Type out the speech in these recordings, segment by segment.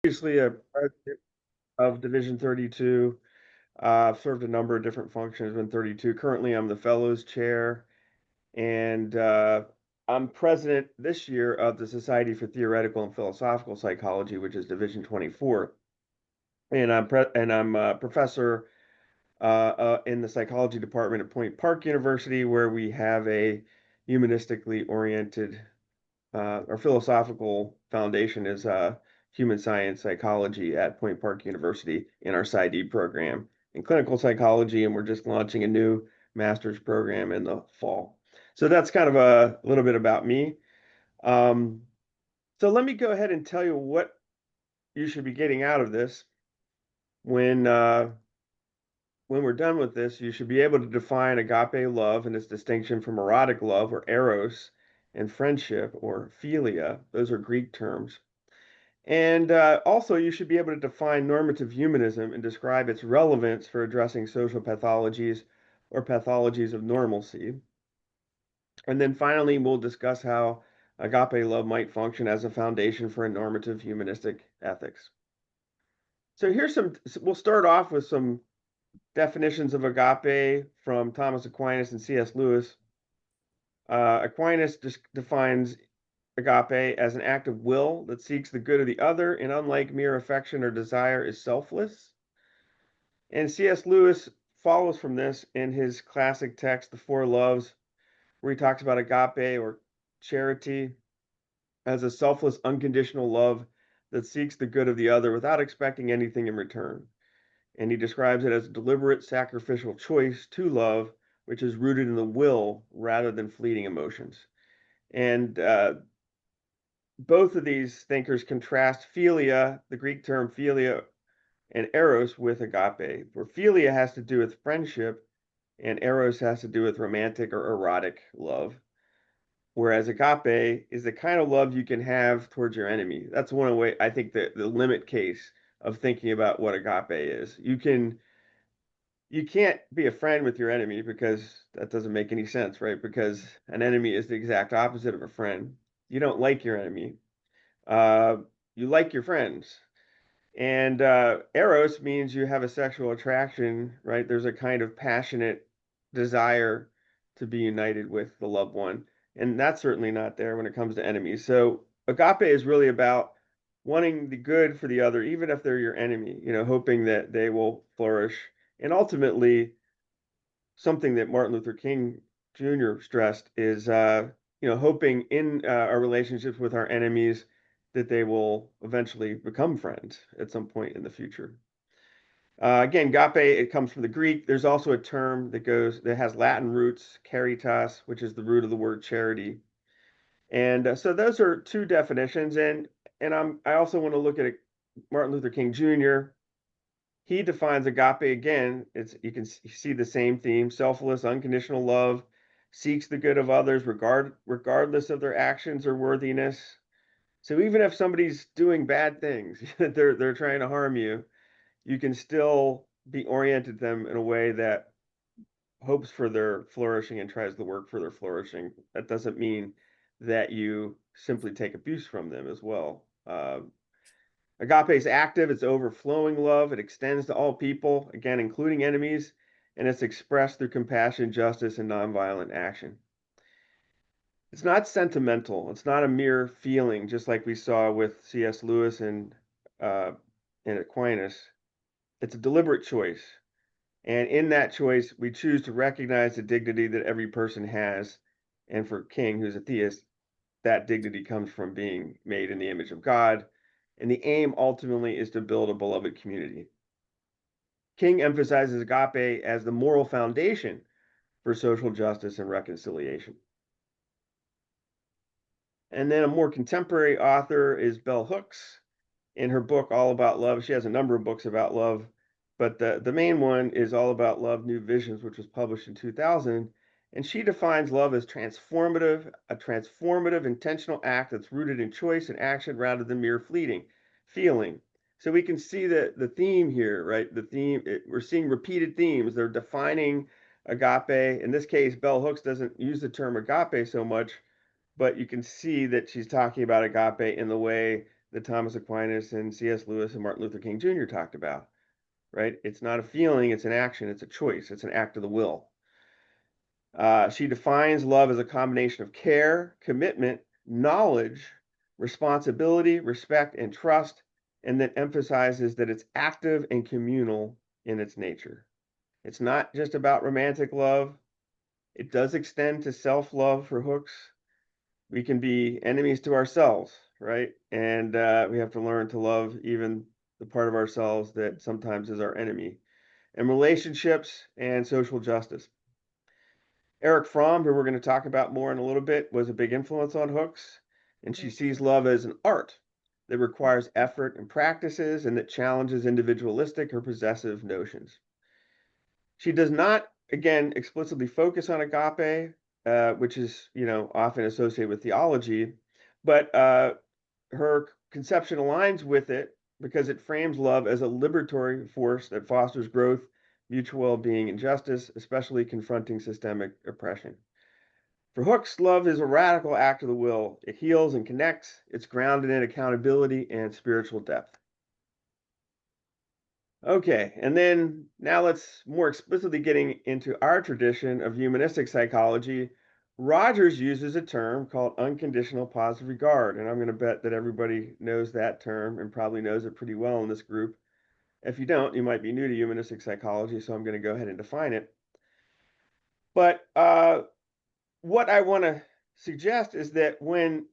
Previously a president of Division 32. I've served a number of different functions in 32. Currently, I'm the Fellows Chair, and I'm president this year of the Society for Theoretical and Philosophical Psychology, which is Division 24. And I'm a professor in the psychology department at Point Park University, where we have a humanistically oriented our philosophical foundation is human science psychology at Point Park University in our PsyD program in clinical psychology, and we're just launching a new master's program in the fall. So that's kind of a little bit about me. Um, so let me go ahead and tell you what you should be getting out of this. When we're done with this, you should be able to define agape love and its distinction from erotic love or eros and friendship or philia. Those are Greek terms. And also, you should be able to define normative humanism and describe its relevance for addressing social pathologies or pathologies of normalcy. And then finally, we'll discuss how agape love might function as a foundation for a normative humanistic ethics. So we'll start off with some definitions of agape from Thomas Aquinas and C.S. Lewis. Aquinas defines agape as an act of will that seeks the good of the other, and unlike mere affection or desire, is selfless. And C.S. Lewis follows from this in his classic text, The Four Loves, where he talks about agape or charity as a selfless, unconditional love that seeks the good of the other without expecting anything in return. And he describes it as a deliberate, sacrificial choice to love, which is rooted in the will rather than fleeting emotions. And both of these thinkers contrast philia, the Greek term philia, and eros with agape, where philia has to do with friendship and eros has to do with romantic or erotic love. Whereas agape is the kind of love you can have towards your enemy. That's one way I think the limit case of thinking about what agape is. You can't be a friend with your enemy because that doesn't make any sense, right? Because an enemy is the exact opposite of a friend. You don't like your enemy. Uh, you like your friends. And eros means you have a sexual attraction, right? There's a kind of passionate desire to be united with the loved one. And that's certainly not there when it comes to enemies. So agape is really about wanting the good for the other, even if they're your enemy, hoping that they will flourish. And ultimately, something that Martin Luther King Jr. stressed is, hoping in our relationships with our enemies that they will eventually become friends at some point in the future. Again, agape, it comes from the Greek. There's also a term that has Latin roots, caritas, which is the root of the word charity. And so those are two definitions. And I also want to look at Martin Luther King Jr. He defines agape again. You can see the same theme: selfless, unconditional love, seeks the good of others, regardless of their actions or worthiness. So even if somebody's doing bad things, they're trying to harm you, you can still be oriented them in a way that hopes for their flourishing and tries to work for their flourishing. That doesn't mean that you simply take abuse from them as well. Agape is active, it's overflowing love, it extends to all people, again, including enemies, and it's expressed through compassion, justice, and nonviolent action. It's not sentimental, it's not a mere feeling, just like we saw with C.S. Lewis uh, and Aquinas. It's a deliberate choice. And in that choice, we choose to recognize the dignity that every person has. And for King, who's a theist, that dignity comes from being made in the image of God. And the aim ultimately is to build a beloved community. King emphasizes agape as the moral foundation for social justice and reconciliation. And then a more contemporary author is Bell Hooks. In her book, All About Love, she has a number of books about love, but the main one is All About Love, New Visions, which was published in 2000. And she defines love as a transformative intentional act that's rooted in choice and action rather than mere fleeting feeling. So we can see the theme here, right? We're seeing repeated themes. They're defining agape. In this case, Bell Hooks doesn't use the term agape so much, but you can see that she's talking about agape in the way that Thomas Aquinas and C.S. Lewis and Martin Luther King Jr. talked about, right? It's not a feeling, it's an action, it's a choice, it's an act of the will. She defines love as a combination of care, commitment, knowledge, responsibility, respect, and trust, and then emphasizes that it's active and communal in its nature. It's not just about romantic love. It does extend to self-love for Hooks. We can be enemies to ourselves, right? And we have to learn to love even the part of ourselves that sometimes is our enemy. And relationships and social justice. Eric Fromm, who we're going to talk about more in a little bit, was a big influence on Hooks. And she sees love as an art that requires effort and practices and that challenges individualistic or possessive notions. She does not, again, explicitly focus on agape, which is, often associated with theology, but her conception aligns with it because it frames love as a liberatory force that fosters growth, mutual well-being, and justice, especially confronting systemic oppression. For Hooks, love is a radical act of the will. It heals and connects. It's grounded in accountability and spiritual depth. Okay, and then now let's more explicitly getting into our tradition of humanistic psychology. Rogers uses a term called unconditional positive regard, and I'm going to bet that everybody knows that term and probably knows it pretty well in this group. If you don't, you might be new to humanistic psychology, so I'm going to go ahead and define it. But what I want to suggest is that when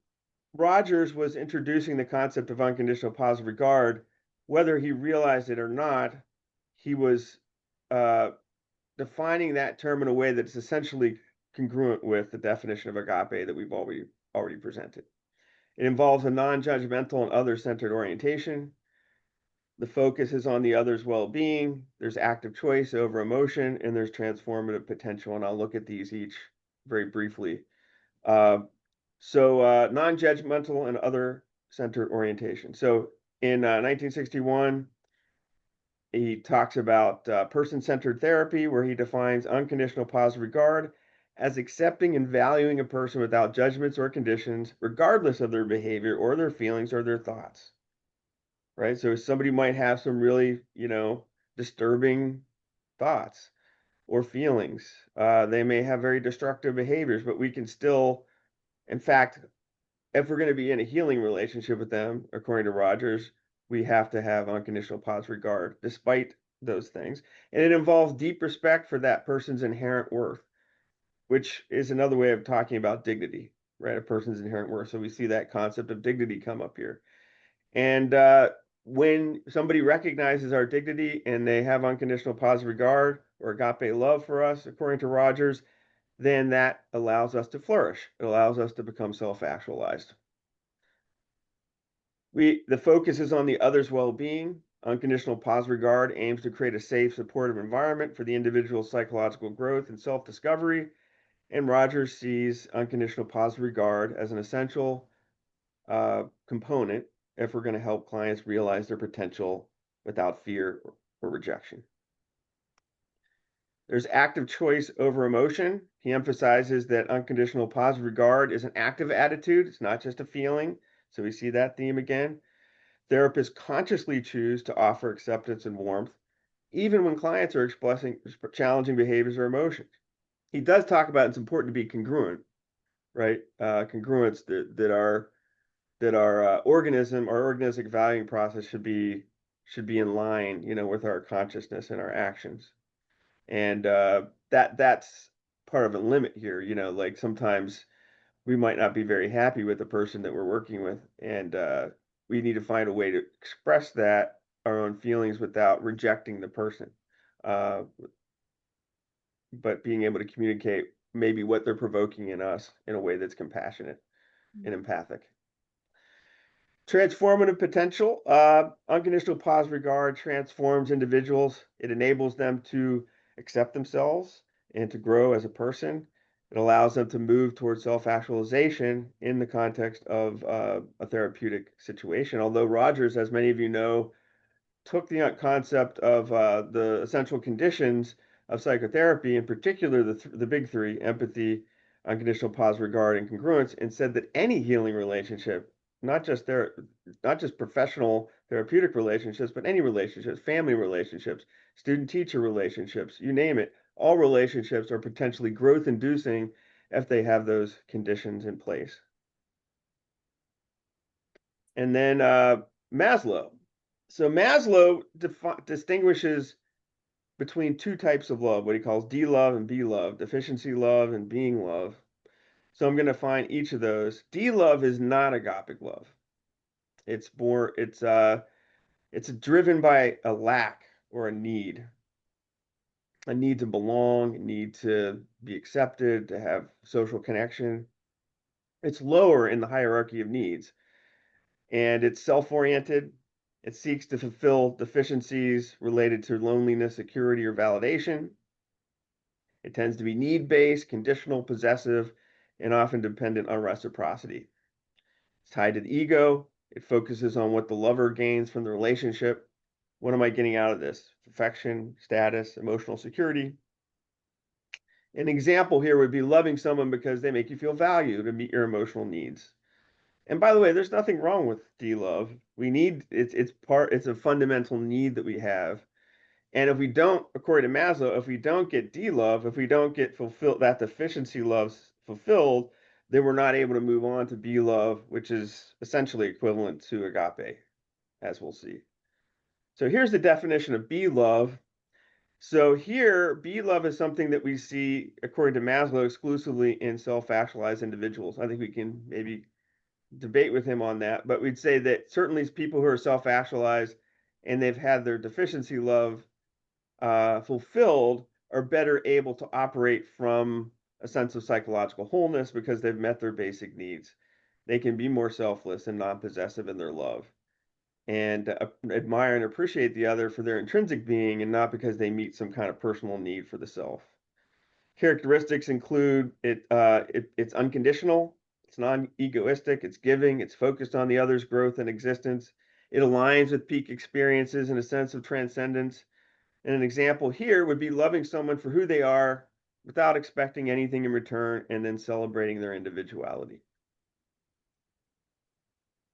Rogers was introducing the concept of unconditional positive regard, whether he realized it or not, he was uh, defining that term in a way that's essentially congruent with the definition of agape that we've already presented. It involves a non-judgmental and other-centered orientation. The focus is on the other's well-being. There's active choice over emotion, and there's transformative potential. And I'll look at these each very briefly. Uh, non-judgmental and other-centered orientation. So in 1961, he talks about person-centered therapy, where he defines unconditional positive regard as accepting and valuing a person without judgments or conditions, regardless of their behavior or their feelings or their thoughts. Right? So somebody might have some really, disturbing thoughts or feelings. They may have very destructive behaviors, but we can still, in fact, if we're going to be in a healing relationship with them, according to Rogers, we have to have unconditional positive regard, despite those things. And it involves deep respect for that person's inherent worth, which is another way of talking about dignity, right? A person's inherent worth. So we see that concept of dignity come up here. And when somebody recognizes our dignity and they have unconditional positive regard or agape love for us, according to Rogers, then that allows us to flourish. It allows us to become self-actualized. The focus is on the other's well-being. Unconditional positive regard aims to create a safe, supportive environment for the individual's psychological growth and self-discovery. And Rogers sees unconditional positive regard as an essential component if we're going to help clients realize their potential without fear or rejection. There's active choice over emotion. He emphasizes that unconditional positive regard is an active attitude. It's not just a feeling. So we see that theme again. Therapists consciously choose to offer acceptance and warmth, even when clients are expressing challenging behaviors or emotions. He does talk about it's important to be congruent, right? Congruence that our organismic valuing process should be in line, with our consciousness and our actions. And that's part of a limit here, like sometimes we might not be very happy with the person that we're working with, and we need to find a way to express that our own feelings without rejecting the person, uh, but being able to communicate maybe what they're provoking in us in a way that's compassionate and empathic. Transformative potential. Unconditional positive regard transforms individuals. It enables them to accept themselves and to grow as a person. It allows them to move towards self-actualization in the context of a therapeutic situation. Although Rogers, as many of you know, took the concept of the essential conditions of psychotherapy, in particular the big three, empathy, unconditional positive regard, and congruence, and said that any healing relationship not just professional therapeutic relationships, but any relationships, family relationships, student-teacher relationships, you name it. All relationships are potentially growth-inducing if they have those conditions in place. And then Maslow. So Maslow distinguishes between two types of love, what he calls D love and B love, deficiency love and being love. So I'm going to find each of those. D love is not agapic love. It's more it's driven by a lack or a need to belong, a need to be accepted, to have social connection. It's lower in the hierarchy of needs, and it's self-oriented. It seeks to fulfill deficiencies related to loneliness, security, or validation. It tends to be need-based, conditional, possessive, and often dependent on reciprocity. It's tied to the ego. It focuses on what the lover gains from the relationship. What am I getting out of this? Affection, status, emotional security. An example here would be loving someone because they make you feel valued and meet your emotional needs. And by the way, there's nothing wrong with D-love. We need it's a fundamental need that we have. And if we don't, according to Maslow, if we don't get D-love, if we don't get fulfilled that deficiency loves fulfilled, then we're not able to move on to B-love, which is essentially equivalent to agape, as we'll see. So here's the definition of B-love. So here, B-love is something that we see, according to Maslow, exclusively in self-actualized individuals. I think we can maybe debate with him on that, but we'd say that certainly people who are self-actualized and they've had their deficiency love fulfilled are better able to operate from a sense of psychological wholeness because they've met their basic needs. They can be more selfless and non-possessive in their love and admire and appreciate the other for their intrinsic being and not because they meet some kind of personal need for the self. Characteristics include it's unconditional, it's non-egoistic, it's giving, it's focused on the other's growth and existence. It aligns with peak experiences and a sense of transcendence. And an example here would be loving someone for who they are without expecting anything in return and then celebrating their individuality.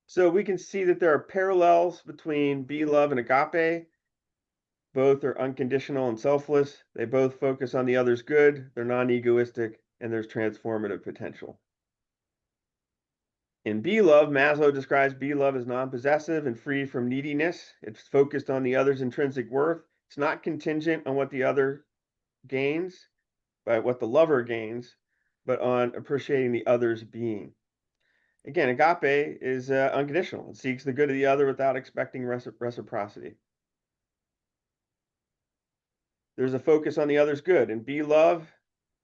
So we can see that there are parallels between be love and agape. Both are unconditional and selfless. They both focus on the other's good. They're non-egoistic, and there's transformative potential. In be love, Maslow describes be love as non-possessive and free from neediness. It's focused on the other's intrinsic worth. It's not contingent on what the other gains, by what the lover gains, but on appreciating the other's being. Again, agape is unconditional. It seeks the good of the other without expecting reciprocity. There's a focus on the other's good. And be love,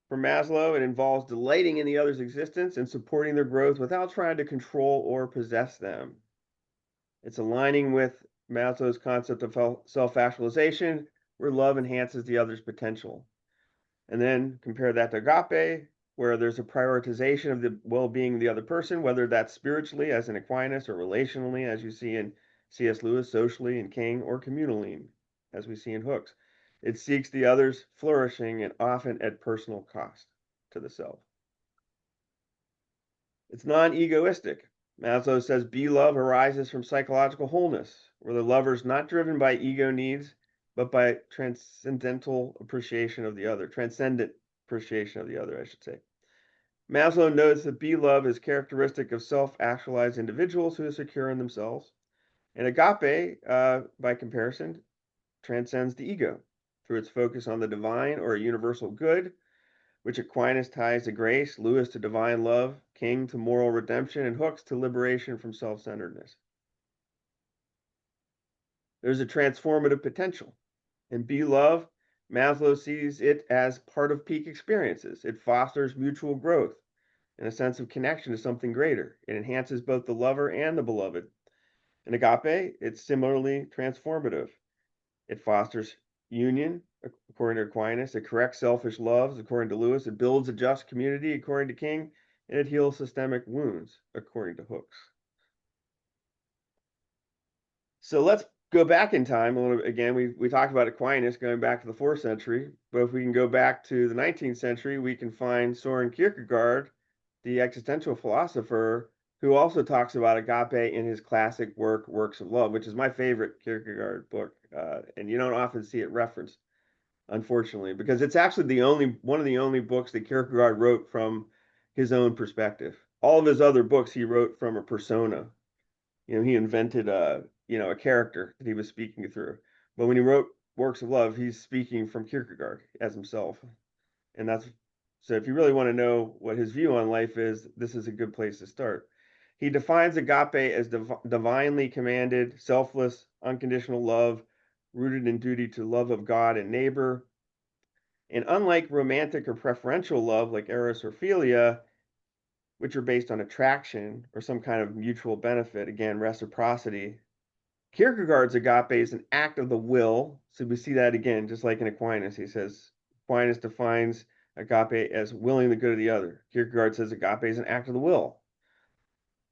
for Maslow, it involves delighting in the other's existence and supporting their growth without trying to control or possess them. It's aligning with Maslow's concept of self-actualization, where love enhances the other's potential. And then compare that to agape, where there's a prioritization of the well-being of the other person, whether that's spiritually, as in Aquinas, or relationally, as you see in C.S. Lewis, socially in King, or communally, as we see in Hooks. It seeks the other's flourishing and often at personal cost to the self. It's non-egoistic. Maslow says be love arises from psychological wholeness, where the lover is not driven by ego needs, but by transcendental appreciation of the other, transcendent appreciation of the other, I should say. Maslow notes that be love is characteristic of self-actualized individuals who are secure in themselves. And agape, by comparison, transcends the ego through its focus on the divine or a universal good, which Aquinas ties to grace, Lewis to divine love, King to moral redemption, and Hooks to liberation from self-centeredness. There's a transformative potential. In Be Love, Maslow sees it as part of peak experiences. It fosters mutual growth and a sense of connection to something greater. It enhances both the lover and the beloved. In Agape, it's similarly transformative. It fosters union, according to Aquinas. It corrects selfish loves, according to Lewis. It builds a just community, according to King. And it heals systemic wounds, according to Hooks. So let's go back in time a little bit. Again, we talked about Aquinas going back to the 4th century. But if we can go back to the 19th century, we can find Soren Kierkegaard, the existential philosopher, who also talks about agape in his classic work, Works of Love, which is my favorite Kierkegaard book. And you don't often see it referenced, unfortunately, because it's actually one of the only books that Kierkegaard wrote from his own perspective. All of his other books he wrote from a persona. He invented a character that he was speaking through. But when he wrote Works of Love, he's speaking from Kierkegaard as himself. And that's so if you really want to know what his view on life is, this is a good place to start. He defines agape as divinely commanded, selfless, unconditional love, rooted in duty to love of God and neighbor. And unlike romantic or preferential love like eros or philia, which are based on attraction or some kind of mutual benefit, again, reciprocity, Kierkegaard's agape is an act of the will. So we see that again, just like in Aquinas. He says, Aquinas defines agape as willing the good of the other. Kierkegaard says agape is an act of the will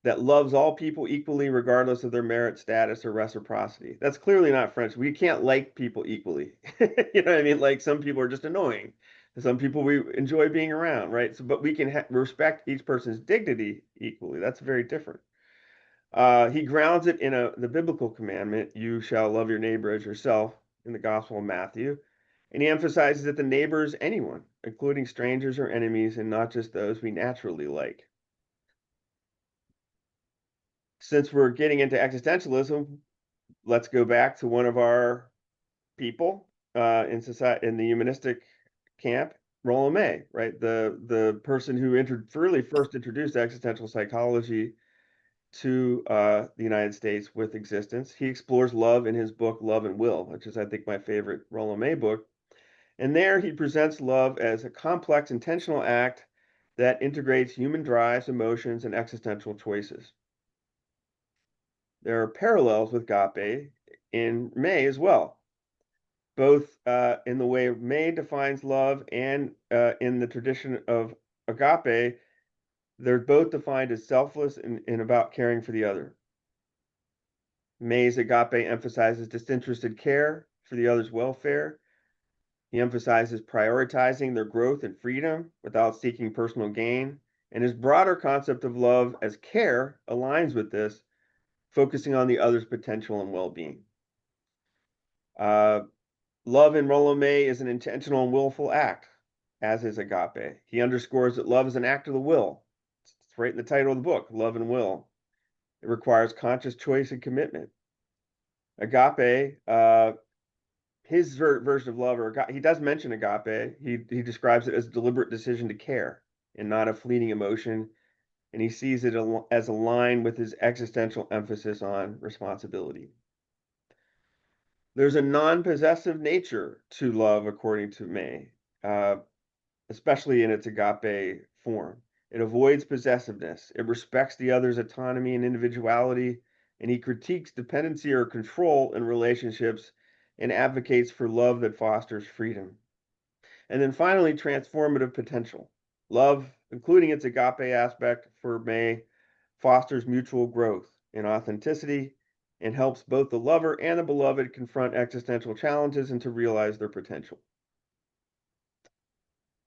that loves all people equally, regardless of their merit, status, or reciprocity. That's clearly not French. We can't like people equally. You know what I mean? Like some people are just annoying. Some people we enjoy being around, right? So, but we can respect each person's dignity equally. That's very different. He grounds it in the biblical commandment, you shall love your neighbor as yourself, in the Gospel of Matthew. And he emphasizes that the neighbor is anyone, including strangers or enemies, and not just those we naturally like. Since we're getting into existentialism, let's go back to one of our people in society, in the humanistic camp, Rollo May, right? The person who really first introduced existential psychology to the United States with existence. He explores love in his book, Love and Will, which is, I think, my favorite Rollo May book. And there he presents love as a complex, intentional act that integrates human drives, emotions, and existential choices. There are parallels with agape in May as well, both in the way May defines love and in the tradition of agape. They're both defined as selfless and about caring for the other. May's agape emphasizes disinterested care for the other's welfare. He emphasizes prioritizing their growth and freedom without seeking personal gain. And his broader concept of love as care aligns with this, focusing on the other's potential and well-being. Love in Rollo May is an intentional and willful act, as is agape. He underscores that love is an act of the will. It's right in the title of the book, Love and Will. It requires conscious choice and commitment. Agape, his version of love, or he does mention agape. He describes it as a deliberate decision to care and not a fleeting emotion. And he sees it as aligned with his existential emphasis on responsibility. There's a non-possessive nature to love, according to May, especially in its agape form. It avoids possessiveness. It respects the other's autonomy and individuality, and he critiques dependency or control in relationships and advocates for love that fosters freedom. And then finally, transformative potential. Love, including its agape aspect for May, fosters mutual growth and authenticity and helps both the lover and the beloved confront existential challenges and to realize their potential.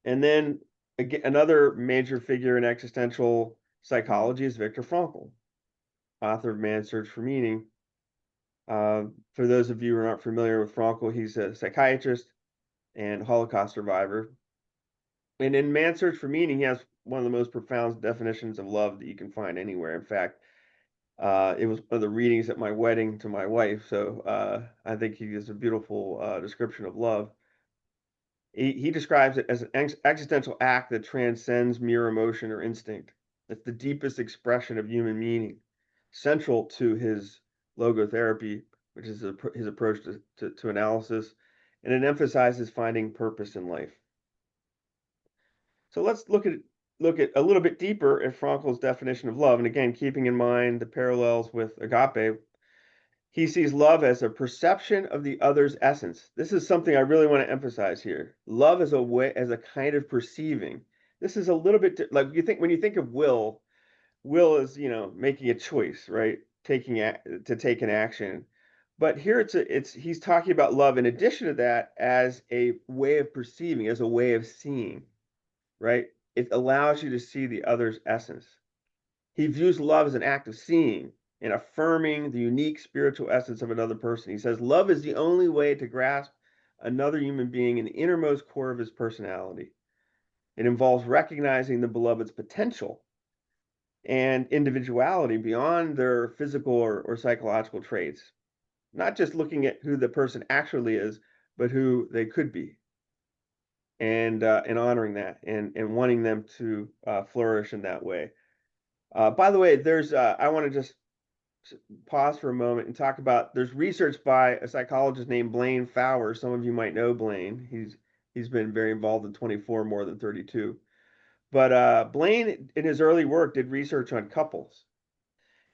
And then again, another major figure in existential psychology is Viktor Frankl, author of Man's Search for Meaning. For those of you who aren't familiar with Frankl, he's a psychiatrist and Holocaust survivor. And in Man's Search for Meaning, he has one of the most profound definitions of love that you can find anywhere. In fact, it was one of the readings at my wedding to my wife, so I think he gives a beautiful description of love. He describes it as an existential act that transcends mere emotion or instinct. It's the deepest expression of human meaning, central to his logotherapy, which is his approach to analysis, and it emphasizes finding purpose in life. So let's look at a little bit deeper at Frankl's definition of love, and again, keeping in mind the parallels with agape. He sees love as a perception of the other's essence. This is something I really want to emphasize here. Love as a kind of perceiving. This is a little bit like when you think of will is, making a choice, right? To take an action. But here he's talking about love in addition to that as a way of perceiving, as a way of seeing, right? It allows you to see the other's essence. He views love as an act of seeing and affirming the unique spiritual essence of another person. He says love is the only way to grasp another human being in the innermost core of his personality. It involves recognizing the beloved's potential and individuality beyond their physical or psychological traits, not just looking at who the person actually is, but who they could be, and honoring that and wanting them to flourish in that way. By the way, there's I want to just pause for a moment and talk about there's research by a psychologist named Blaine Fowler. Some of you might know Blaine. He's been very involved in 24 more than 32. But Blaine, in his early work, did research on couples.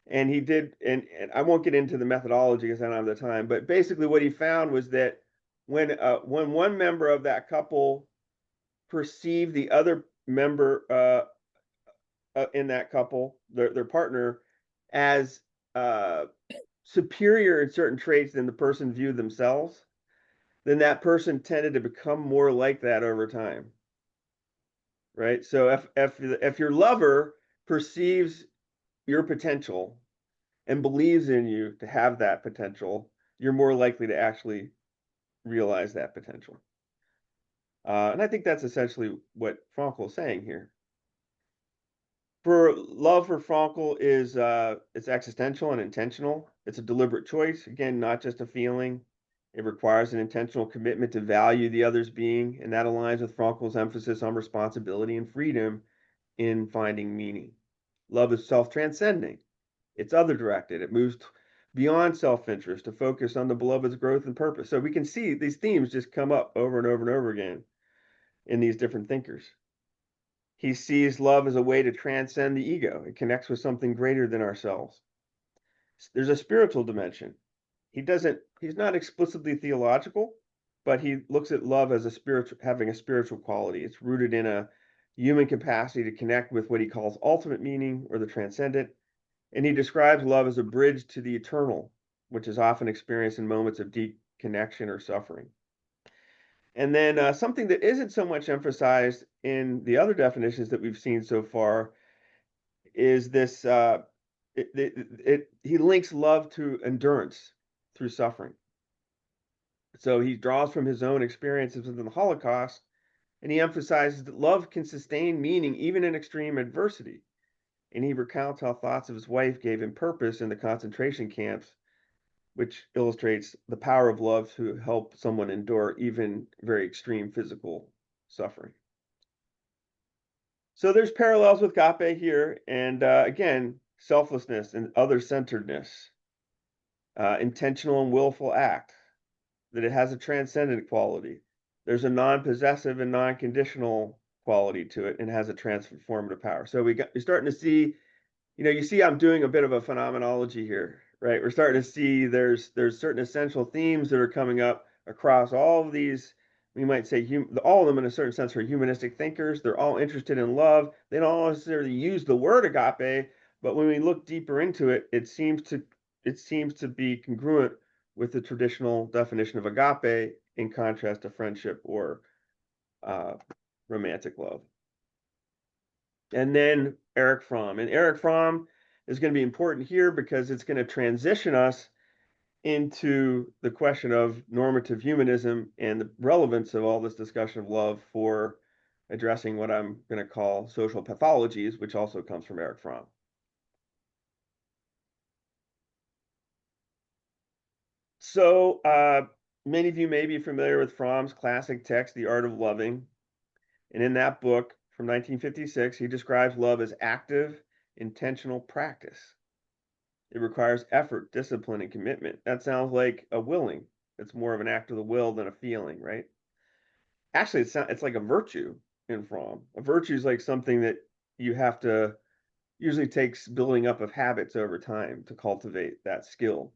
And he did, and I won't get into the methodology because I don't have the time, but basically what he found was that when one member of that couple perceived the other member in that couple, their partner, as superior in certain traits than the person viewed themselves, then that person tended to become more like that over time, right? So if your lover perceives your potential and believes in you to have that potential, you're more likely to actually realize that potential. And I think that's essentially what Frankl is saying here. For love for Frankl is it's existential and intentional. It's a deliberate choice. Again, not just a feeling. It requires an intentional commitment to value the other's being, and that aligns with Frankl's emphasis on responsibility and freedom in finding meaning. Love is self-transcending. It's other-directed. It moves beyond self-interest to focus on the beloved's growth and purpose. So we can see these themes just come up over and over and over again in these different thinkers. He sees love as a way to transcend the ego. It connects with something greater than ourselves. There's a spiritual dimension. He's not explicitly theological, but he looks at love as having a spiritual quality. It's rooted in a human capacity to connect with what he calls ultimate meaning or the transcendent. And he describes love as a bridge to the eternal, which is often experienced in moments of deep connection or suffering. And then something that isn't so much emphasized in the other definitions that we've seen so far is this he links love to endurance through suffering. So he draws from his own experiences within the Holocaust, and he emphasizes that love can sustain meaning even in extreme adversity. And he recounts how thoughts of his wife gave him purpose in the concentration camps, which illustrates the power of love to help someone endure even very extreme physical suffering. So there's parallels with Agape here, and again, selflessness and other-centeredness, intentional and willful act, that it has a transcendent quality. There's a non-possessive and non-conditional quality to it, and has a transformative power. So you're starting to see, you see I'm doing a bit of a phenomenology here, right? We're starting to see there's certain essential themes that are coming up across all of these. We might say all of them in a certain sense are humanistic thinkers. They're all interested in love. They don't all necessarily use the word agape, but when we look deeper into it, it seems to be congruent with the traditional definition of agape in contrast to friendship or romantic love. And then Erich Fromm. And Erich Fromm is going to be important here because it's going to transition us into the question of normative humanism and the relevance of all this discussion of love for addressing what I'm going to call social pathologies, which also comes from Erich Fromm. So many of you may be familiar with Fromm's classic text, The Art of Loving. And in that book from 1956, he describes love as active, intentional practice. It requires effort, discipline, and commitment. That sounds like a willing. It's more of an act of the will than a feeling, right? Actually, it's like a virtue in Fromm. A virtue is like something that you have to usually takes building up of habits over time to cultivate that skill.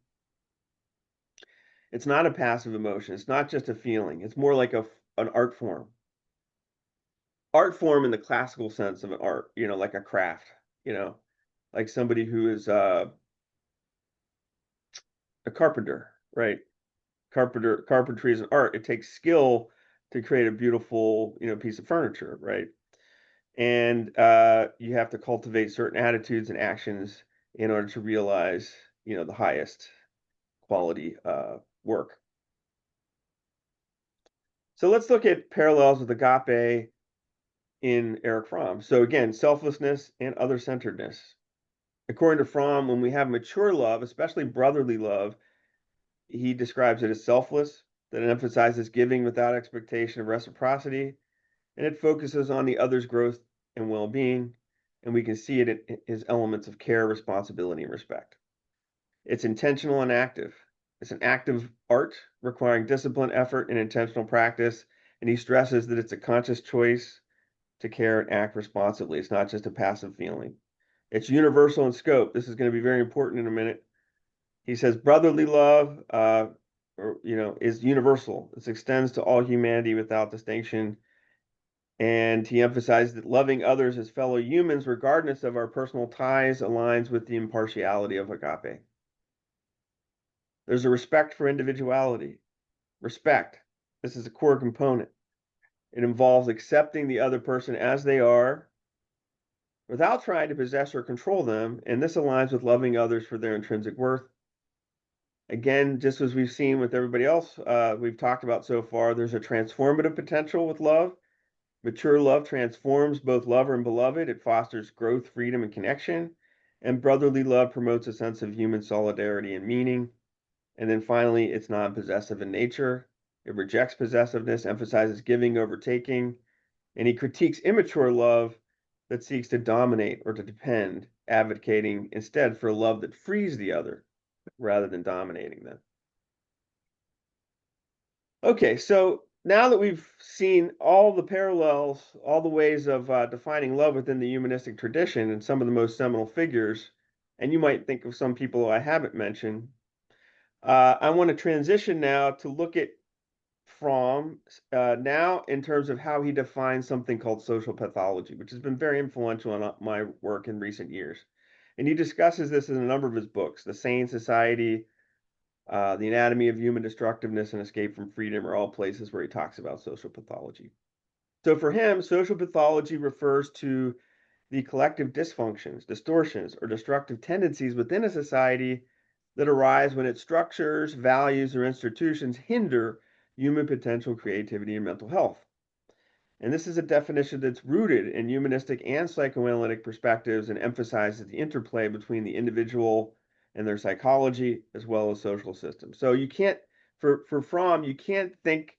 It's not a passive emotion. It's not just a feeling. It's more like an art form. Art form in the classical sense of an art, like a craft, like somebody who is a carpenter, right? Carpentry is an art. It takes skill to create a beautiful, piece of furniture, right? And you have to cultivate certain attitudes and actions in order to realize, the highest quality work. So let's look at parallels with agape in Eric Fromm. So again, selflessness and other-centeredness. According to Fromm, when we have mature love, especially brotherly love, he describes it as selfless, that it emphasizes giving without expectation of reciprocity, and it focuses on the other's growth and well-being, and we can see it as elements of care, responsibility, and respect. It's intentional and active. It's an active art requiring discipline, effort, and intentional practice, and he stresses that it's a conscious choice to care and act responsibly. It's not just a passive feeling. It's universal in scope. This is going to be very important in a minute. He says brotherly love, is universal. This extends to all humanity without distinction. And he emphasized that loving others as fellow humans, regardless of our personal ties, aligns with the impartiality of agape. There's a respect for individuality. Respect. This is a core component. It involves accepting the other person as they are without trying to possess or control them, and this aligns with loving others for their intrinsic worth. Again, just as we've seen with everybody else we've talked about so far, there's a transformative potential with love. Mature love transforms both lover and beloved. It fosters growth, freedom, and connection. And brotherly love promotes a sense of human solidarity and meaning. And then finally, it's non-possessive in nature. It rejects possessiveness, emphasizes giving over taking, and he critiques immature love that seeks to dominate or to depend, advocating instead for a love that frees the other rather than dominating them. Okay, so now that we've seen all the parallels, all the ways of defining love within the humanistic tradition and some of the most seminal figures, and you might think of some people I haven't mentioned, I want to transition now to look at Fromm now in terms of how he defines something called social pathology, which has been very influential in my work in recent years. And he discusses this in a number of his books. The Sane Society, The Anatomy of Human Destructiveness, and Escape from Freedom are all places where he talks about social pathology. So for him, social pathology refers to the collective dysfunctions, distortions, or destructive tendencies within a society that arise when its structures, values, or institutions hinder human potential, creativity, and mental health. And this is a definition that's rooted in humanistic and psychoanalytic perspectives and emphasizes the interplay between the individual and their psychology as well as social systems. So you can't, for Fromm, you can't think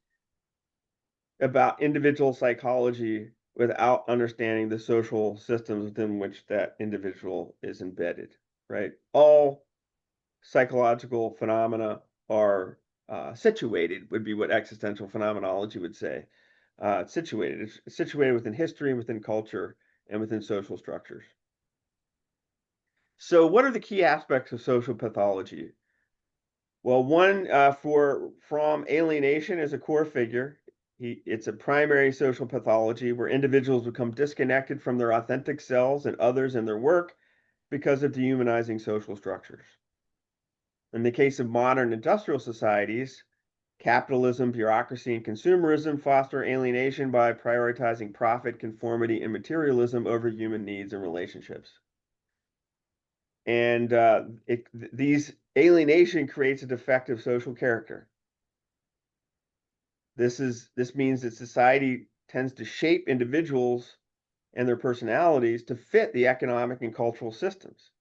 about individual psychology without understanding the social systems within which that individual is embedded, right? All psychological phenomena are situated, would be what existential phenomenology would say. Situated. It's situated within history, within culture, and within social structures. So what are the key aspects of social pathology? Well, one from alienation is a core figure. It's a primary social pathology where individuals become disconnected from their authentic selves and others and their work because of dehumanizing social structures. In the case of modern industrial societies, capitalism, bureaucracy, and consumerism foster alienation by prioritizing profit, conformity, and materialism over human needs and relationships. And these alienation creates a defective social character. This means that society tends to shape individuals and their personalities to fit the economic and cultural systems.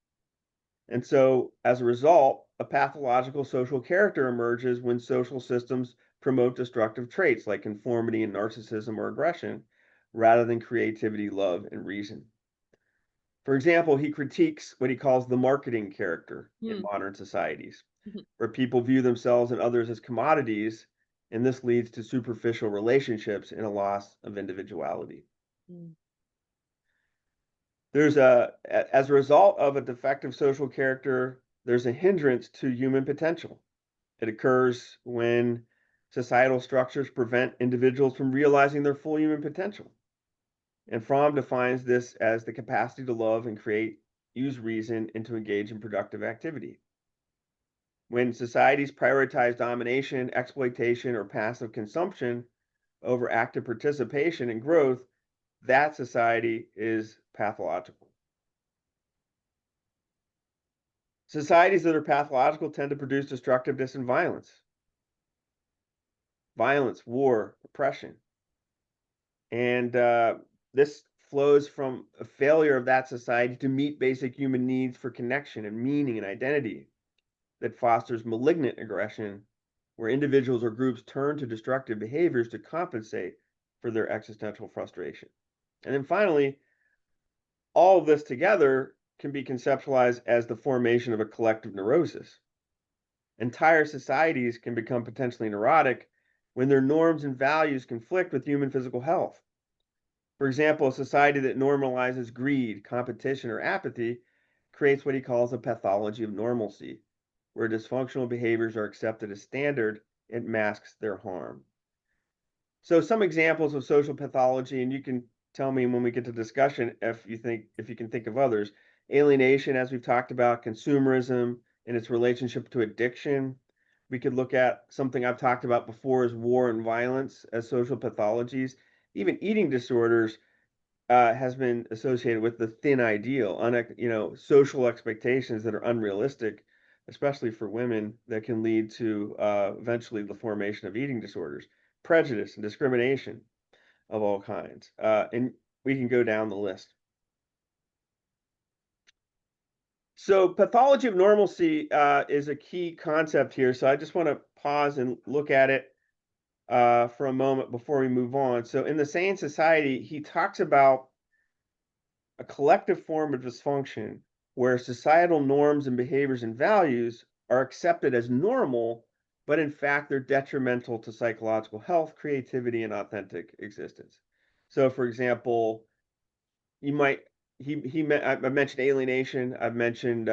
And so, as a result, a pathological social character emerges when social systems promote destructive traits like conformity and narcissism or aggression, rather than creativity, love, and reason. For example, he critiques what he calls the marketing character in modern societies, where people view themselves and others as commodities, and this leads to superficial relationships and a loss of individuality. As a result of a defective social character, there's a hindrance to human potential. It occurs when societal structures prevent individuals from realizing their full human potential. And Fromm defines this as the capacity to love and create, use reason, and to engage in productive activity. When societies prioritize domination, exploitation, or passive consumption over active participation and growth, that society is pathological. Societies that are pathological tend to produce destructiveness and violence, war, oppression. And this flows from a failure of that society to meet basic human needs for connection and meaning and identity that fosters malignant aggression, where individuals or groups turn to destructive behaviors to compensate for their existential frustration. And then finally, all of this together can be conceptualized as the formation of a collective neurosis. Entire societies can become potentially neurotic when their norms and values conflict with human physical health. For example, a society that normalizes greed, competition, or apathy creates what he calls a pathology of normalcy, where dysfunctional behaviors are accepted as standard. It masks their harm. So some examples of social pathology, and you can tell me when we get to discussion if you can think of others. Alienation, as we've talked about, consumerism and its relationship to addiction. We could look at something I've talked about before as war and violence as social pathologies. Even eating disorders has been associated with the thin ideal, social expectations that are unrealistic, especially for women, that can lead to eventually the formation of eating disorders, prejudice and discrimination of all kinds. And we can go down the list. So, pathology of normalcy is a key concept here. So, I just want to pause and look at it for a moment before we move on. So, in the Sane Society, he talks about a collective form of dysfunction where societal norms and behaviors and values are accepted as normal, but in fact they're detrimental to psychological health, creativity, and authentic existence. So, for example, you might I mentioned alienation. I've mentioned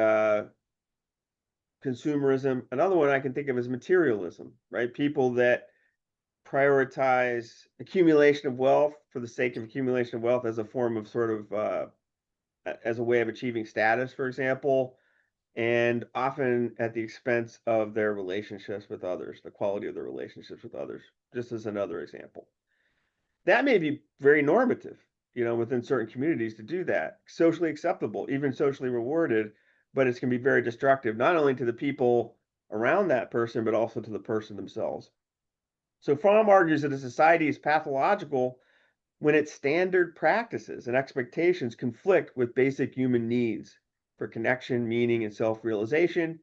consumerism. Another one I can think of is materialism, right? People that prioritize accumulation of wealth for the sake of accumulation of wealth as a form of sort of as a way of achieving status, for example, and often at the expense of their relationships with others, the quality of their relationships with others, just as another example. That may be very normative, within certain communities to do that, socially acceptable, even socially rewarded, but it can be very destructive, not only to the people around that person, but also to the person themselves. So Fromm argues that a society is pathological when its standard practices and expectations conflict with basic human needs for connection, meaning, and self-realization,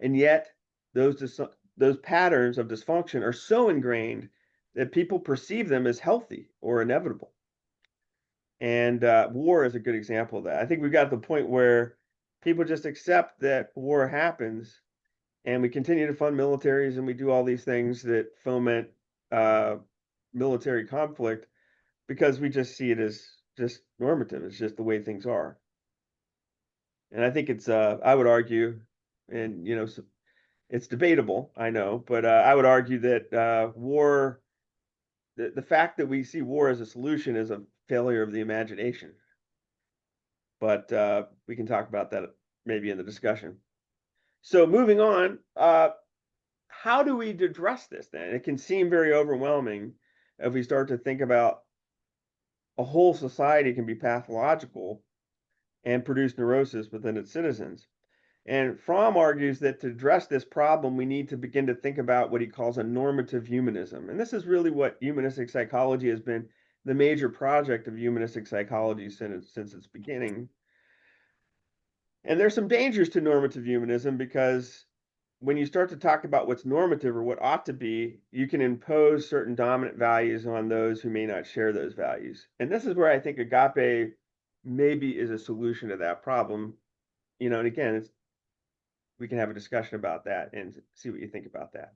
and yet those patterns of dysfunction are so ingrained that people perceive them as healthy or inevitable. And war is a good example of that. I think we've got to the point where people just accept that war happens, and we continue to fund militaries, and we do all these things that foment uh, military conflict because we just see it as just normative. It's just the way things are. And I think I would argue, and it's debatable, I know, but I would argue that the fact that we see war as a solution is a failure of the imagination. But we can talk about that maybe in the discussion. So moving on, how do we address this then? It can seem very overwhelming if we start to think about a whole society can be pathological and produce neurosis within its citizens. And Fromm argues that to address this problem, we need to begin to think about what he calls a normative humanism. And this is really what humanistic psychology has been the major project of humanistic psychology since its beginning. And there's some dangers to normative humanism because when you start to talk about what's normative or what ought to be, you can impose certain dominant values on those who may not share those values. And this is where I think agape maybe is a solution to that problem. And again, we can have a discussion about that and see what you think about that.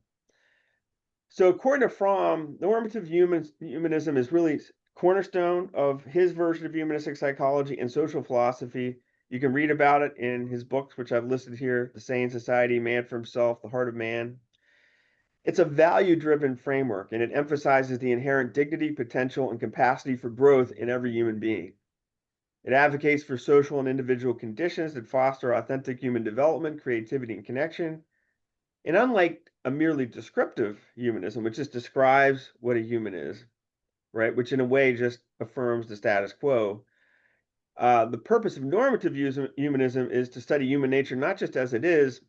So according to Fromm, normative humanism is really cornerstone of his version of humanistic psychology and social philosophy. You can read about it in his books, which I've listed here: The Sane Society, Man for Himself, The Heart of Man. It's a value-driven framework, and it emphasizes the inherent dignity, potential, and capacity for growth in every human being. It advocates for social and individual conditions that foster authentic human development, creativity, and connection. And unlike a merely descriptive humanism, which just describes what a human is, right? Which in a way just affirms the status quo. The purpose of normative humanism is to study human nature not just as it is,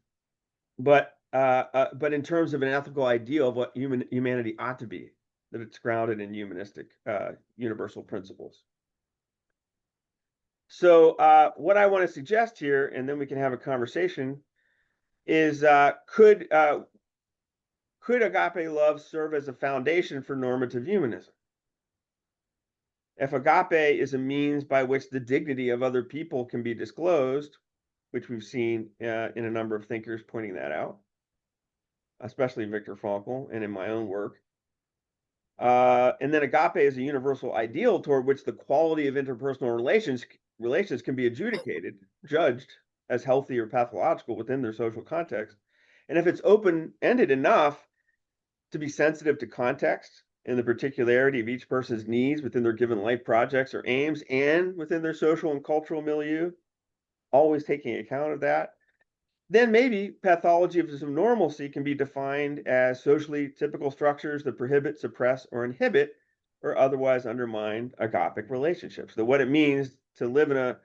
but in terms of an ethical ideal of what humanity ought to be, that it's grounded in humanistic universal principles. So what I want to suggest here, and then we can have a conversation, is could agape love serve as a foundation for normative humanism? If agape is a means by which the dignity of other people can be disclosed, which we've seen in a number of thinkers pointing that out, especially Viktor Frankl and in my own work. And then agape is a universal ideal toward which the quality of interpersonal relations can be adjudicated, judged as healthy or pathological within their social context. And if it's open-ended enough to be sensitive to context and the particularity of each person's needs within their given life projects or aims and within their social and cultural milieu, always taking account of that, then maybe pathology of some normalcy can be defined as socially typical structures that prohibit, suppress, or inhibit or otherwise undermine agapic relationships. So what it means to live in a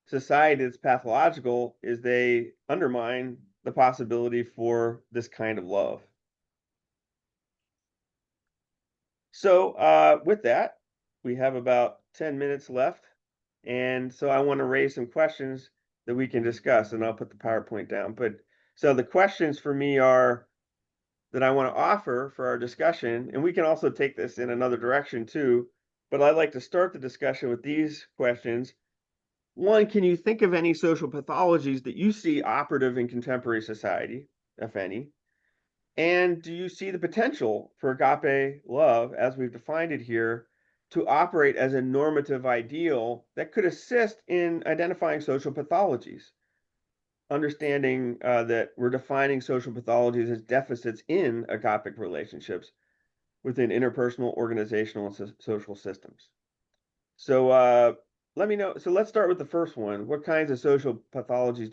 society that's pathological is they undermine the possibility for this kind of love. So with that, we have about 10 minutes left. And so I want to raise some questions that we can discuss, and I'll put the PowerPoint down. But so the questions for me are that I want to offer for our discussion, and we can also take this in another direction too. But I'd like to start the discussion with these questions. One, can you think of any social pathologies that you see operative in contemporary society, if any? And do you see the potential for agape love, as we've defined it here, to operate as a normative ideal that could assist in identifying social pathologies? Understanding that we're defining social pathologies as deficits in agapic relationships within interpersonal, organizational, and social systems. So let me know. So let's start with the first one. What kinds of social pathologies